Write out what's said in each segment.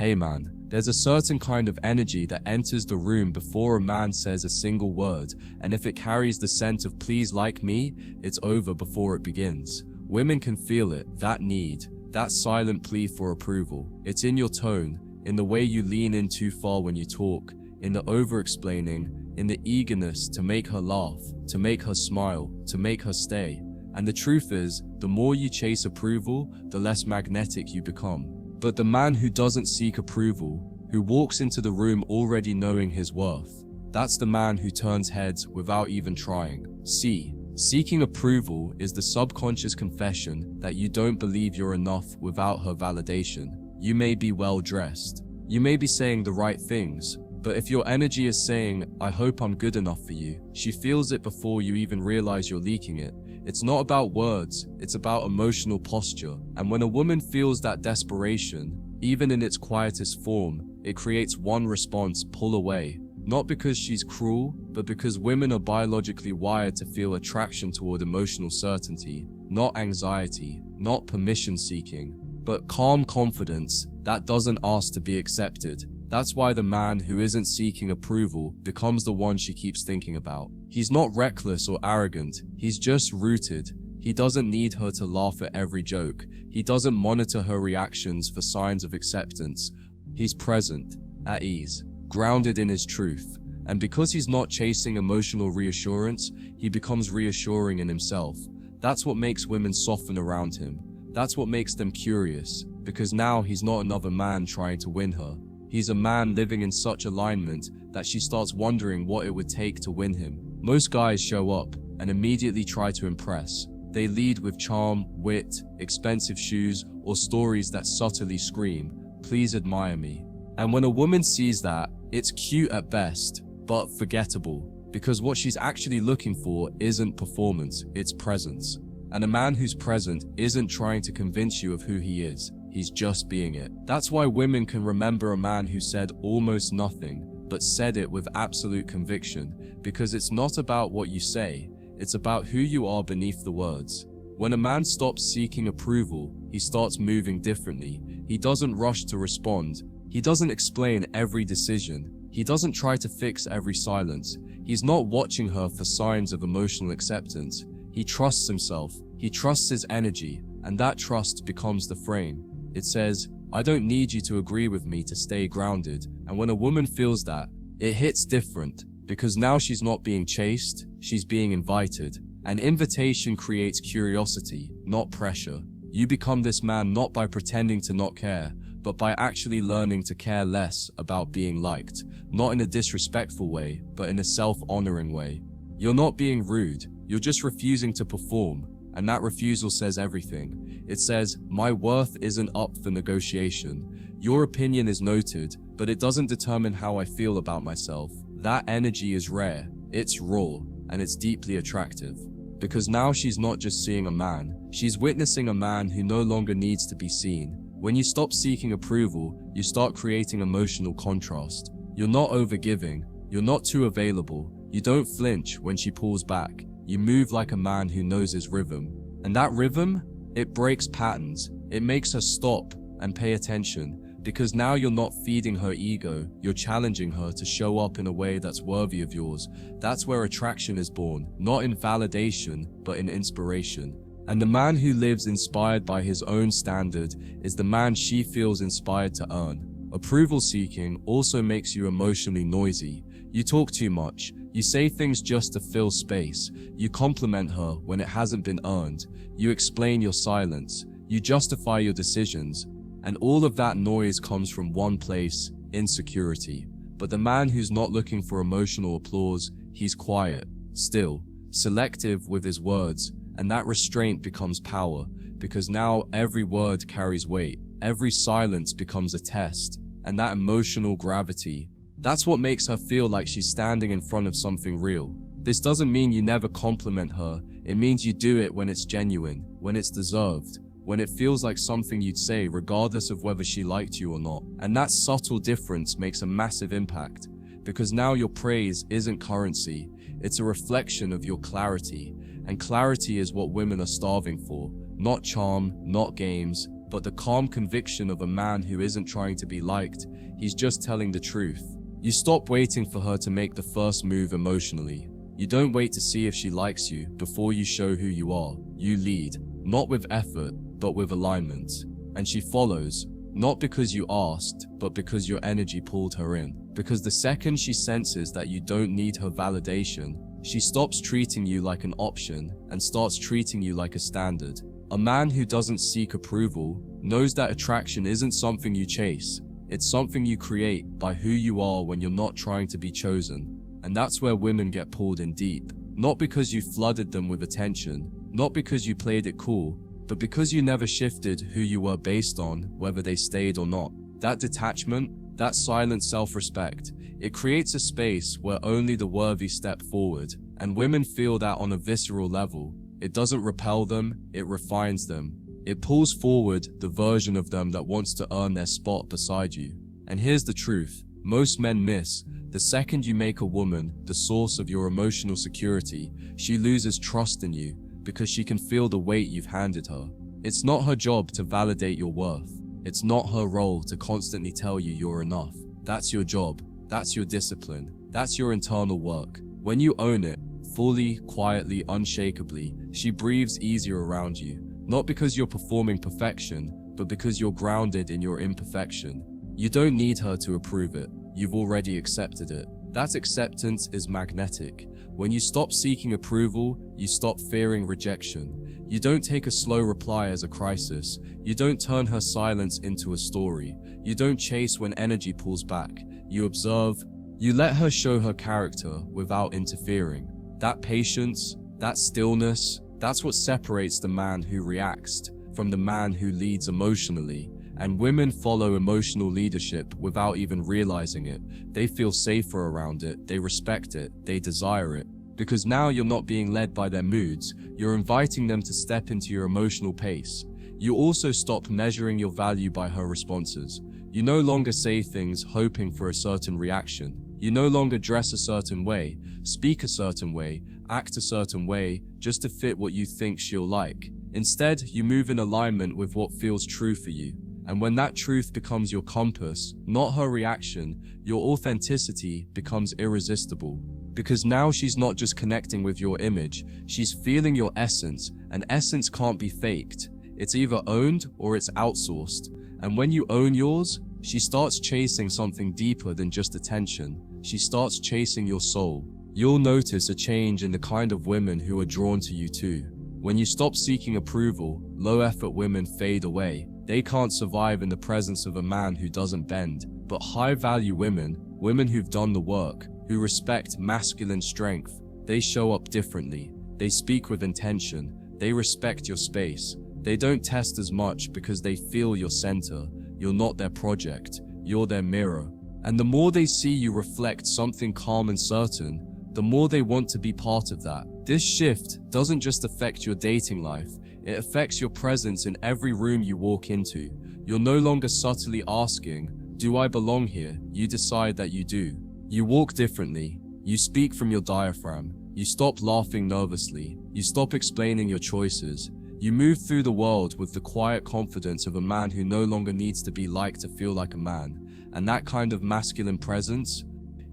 Hey man, there's a certain kind of energy that enters the room before a man says a single word, and if it carries the scent of please like me, it's over before it begins. Women can feel it, that need, that silent plea for approval. It's in your tone, in the way you lean in too far when you talk, in the over-explaining, in the eagerness to make her laugh, to make her smile, to make her stay. And the truth is, the more you chase approval, the less magnetic you become. But the man who doesn't seek approval, who walks into the room already knowing his worth, that's the man who turns heads without even trying. See, seeking approval is the subconscious confession that you don't believe you're enough without her validation. You may be well dressed, you may be saying the right things, but if your energy is saying, I hope I'm good enough for you, she feels it before you even realize you're leaking it. It's not about words, it's about emotional posture. And when a woman feels that desperation, even in its quietest form, it creates one response: pull away. Not because she's cruel, but because women are biologically wired to feel attraction toward emotional certainty, not anxiety, not permission seeking, but calm confidence that doesn't ask to be accepted. That's why the man who isn't seeking approval becomes the one she keeps thinking about. He's not reckless or arrogant, he's just rooted. He doesn't need her to laugh at every joke. He doesn't monitor her reactions for signs of acceptance. He's present, at ease, grounded in his truth. And because he's not chasing emotional reassurance, he becomes reassuring in himself. That's what makes women soften around him. That's what makes them curious, because now he's not another man trying to win her. He's a man living in such alignment that she starts wondering what it would take to win him. Most guys show up and immediately try to impress. They lead with charm, wit, expensive shoes, or stories that subtly scream, please admire me. And when a woman sees that, it's cute at best, but forgettable, because what she's actually looking for isn't performance, it's presence. And a man who's present isn't trying to convince you of who he is. He's just being it. That's why women can remember a man who said almost nothing, but said it with absolute conviction, because it's not about what you say, it's about who you are beneath the words. When a man stops seeking approval, he starts moving differently. He doesn't rush to respond. He doesn't explain every decision. He doesn't try to fix every silence. He's not watching her for signs of emotional acceptance. He trusts himself. He trusts his energy, and that trust becomes the frame. It says, I don't need you to agree with me to stay grounded. And when a woman feels that, it hits different, because now she's not being chased, she's being invited. An invitation creates curiosity, not pressure. You become this man not by pretending to not care, but by actually learning to care less about being liked, not in a disrespectful way, but in a self-honoring way. You're not being rude, you're just refusing to perform. And that refusal says everything. It says, my worth isn't up for negotiation. Your opinion is noted, but it doesn't determine how I feel about myself. That energy is rare, it's raw, and it's deeply attractive. Because now she's not just seeing a man, she's witnessing a man who no longer needs to be seen. When you stop seeking approval, you start creating emotional contrast. You're not overgiving, you're not too available, you don't flinch when she pulls back. You move like a man who knows his rhythm. And that rhythm, it breaks patterns. It makes her stop and pay attention. Because now you're not feeding her ego, you're challenging her to show up in a way that's worthy of yours. That's where attraction is born, not in validation, but in inspiration. And the man who lives inspired by his own standard is the man she feels inspired to earn. Approval seeking also makes you emotionally noisy. You talk too much. You say things just to fill space. You compliment her when it hasn't been earned. You explain your silence. You justify your decisions. And all of that noise comes from one place: insecurity. But the man who's not looking for emotional applause, he's quiet, still, selective with his words, and that restraint becomes power, because now every word carries weight. Every silence becomes a test, and that emotional gravity, that's what makes her feel like she's standing in front of something real. This doesn't mean you never compliment her. It means you do it when it's genuine, when it's deserved, when it feels like something you'd say regardless of whether she liked you or not. And that subtle difference makes a massive impact, because now your praise isn't currency, it's a reflection of your clarity. And clarity is what women are starving for. Not charm, not games, but the calm conviction of a man who isn't trying to be liked, he's just telling the truth. You stop waiting for her to make the first move emotionally. You don't wait to see if she likes you before you show who you are. You lead, not with effort, but with alignment. And she follows, not because you asked, but because your energy pulled her in. Because the second she senses that you don't need her validation, she stops treating you like an option and starts treating you like a standard. A man who doesn't seek approval knows that attraction isn't something you chase. It's something you create by who you are when you're not trying to be chosen. And that's where women get pulled in deep. Not because you flooded them with attention, not because you played it cool, but because you never shifted who you were based on whether they stayed or not. That detachment, that silent self-respect, it creates a space where only the worthy step forward. And women feel that on a visceral level. It doesn't repel them, it refines them. It pulls forward the version of them that wants to earn their spot beside you. And here's the truth, most men miss. The second you make a woman the source of your emotional security, she loses trust in you because she can feel the weight you've handed her. It's not her job to validate your worth. It's not her role to constantly tell you you're enough. That's your job. That's your discipline. That's your internal work. When you own it, fully, quietly, unshakably, she breathes easier around you. Not because you're performing perfection, but because you're grounded in your imperfection. You don't need her to approve it. You've already accepted it. That acceptance is magnetic. When you stop seeking approval, you stop fearing rejection. You don't take a slow reply as a crisis. You don't turn her silence into a story. You don't chase when energy pulls back. You observe. You let her show her character without interfering. That patience, that stillness, that's what separates the man who reacts from the man who leads emotionally. And women follow emotional leadership without even realizing it. They feel safer around it, they respect it, they desire it. Because now you're not being led by their moods, you're inviting them to step into your emotional pace. You also stop measuring your value by her responses. You no longer say things hoping for a certain reaction. You no longer dress a certain way, speak a certain way, act a certain way, just to fit what you think she'll like. Instead, you move in alignment with what feels true for you. And when that truth becomes your compass, not her reaction, your authenticity becomes irresistible. Because now she's not just connecting with your image, she's feeling your essence, and essence can't be faked. It's either owned or it's outsourced. And when you own yours, she starts chasing something deeper than just attention. She starts chasing your soul. You'll notice a change in the kind of women who are drawn to you too. When you stop seeking approval, low-effort women fade away. They can't survive in the presence of a man who doesn't bend. But high-value women, women who've done the work, who respect masculine strength, they show up differently. They speak with intention. They respect your space. They don't test as much because they feel your center. You're not their project. You're their mirror. And the more they see you reflect something calm and certain, the more they want to be part of that. This shift doesn't just affect your dating life. It affects your presence in every room you walk into. You're no longer subtly asking, "Do I belong here?" You decide that you do. You walk differently. You speak from your diaphragm. You stop laughing nervously. You stop explaining your choices. You move through the world with the quiet confidence of a man who no longer needs to be liked to feel like a man. And that kind of masculine presence,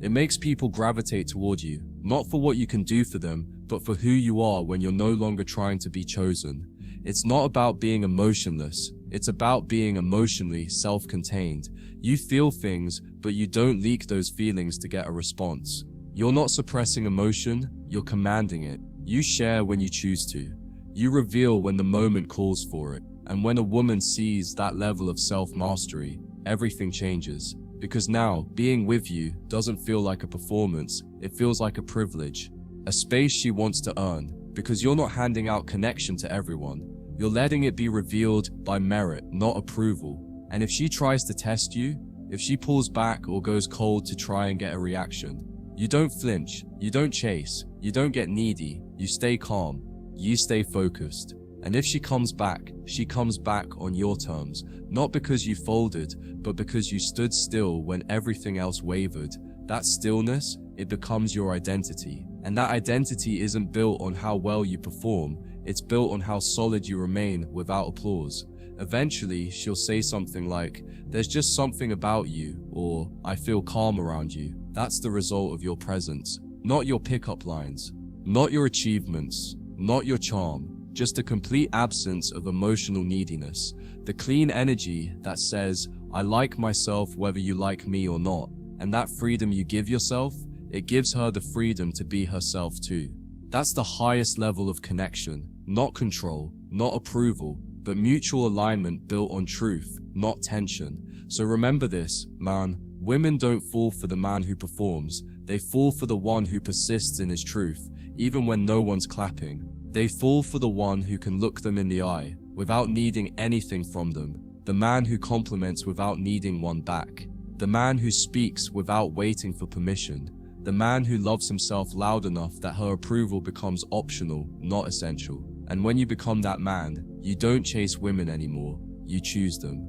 it makes people gravitate toward you, not for what you can do for them, but for who you are when you're no longer trying to be chosen. It's not about being emotionless. It's about being emotionally self-contained. You feel things, but you don't leak those feelings to get a response. You're not suppressing emotion, you're commanding it. You share when you choose to. You reveal when the moment calls for it. And when a woman sees that level of self-mastery, everything changes. Because now, being with you doesn't feel like a performance, it feels like a privilege. A space she wants to earn. Because you're not handing out connection to everyone. You're letting it be revealed by merit, not approval. And if she tries to test you, if she pulls back or goes cold to try and get a reaction, you don't flinch, you don't chase, you don't get needy, you stay calm, you stay focused. And if she comes back on your terms, not because you folded, but because you stood still when everything else wavered. That stillness, it becomes your identity. And that identity isn't built on how well you perform, it's built on how solid you remain without applause. Eventually, she'll say something like, "There's just something about you," or "I feel calm around you." That's the result of your presence, not your pickup lines, not your achievements, not your charm, just a complete absence of emotional neediness. The clean energy that says, "I like myself whether you like me or not." And that freedom you give yourself, it gives her the freedom to be herself too. That's the highest level of connection, not control, not approval, but mutual alignment built on truth, not tension. So remember this, man, women don't fall for the man who performs, they fall for the one who persists in his truth, even when no one's clapping. They fall for the one who can look them in the eye, without needing anything from them, the man who compliments without needing one back, the man who speaks without waiting for permission, the man who loves himself loud enough that her approval becomes optional, not essential. And when you become that man, you don't chase women anymore, you choose them.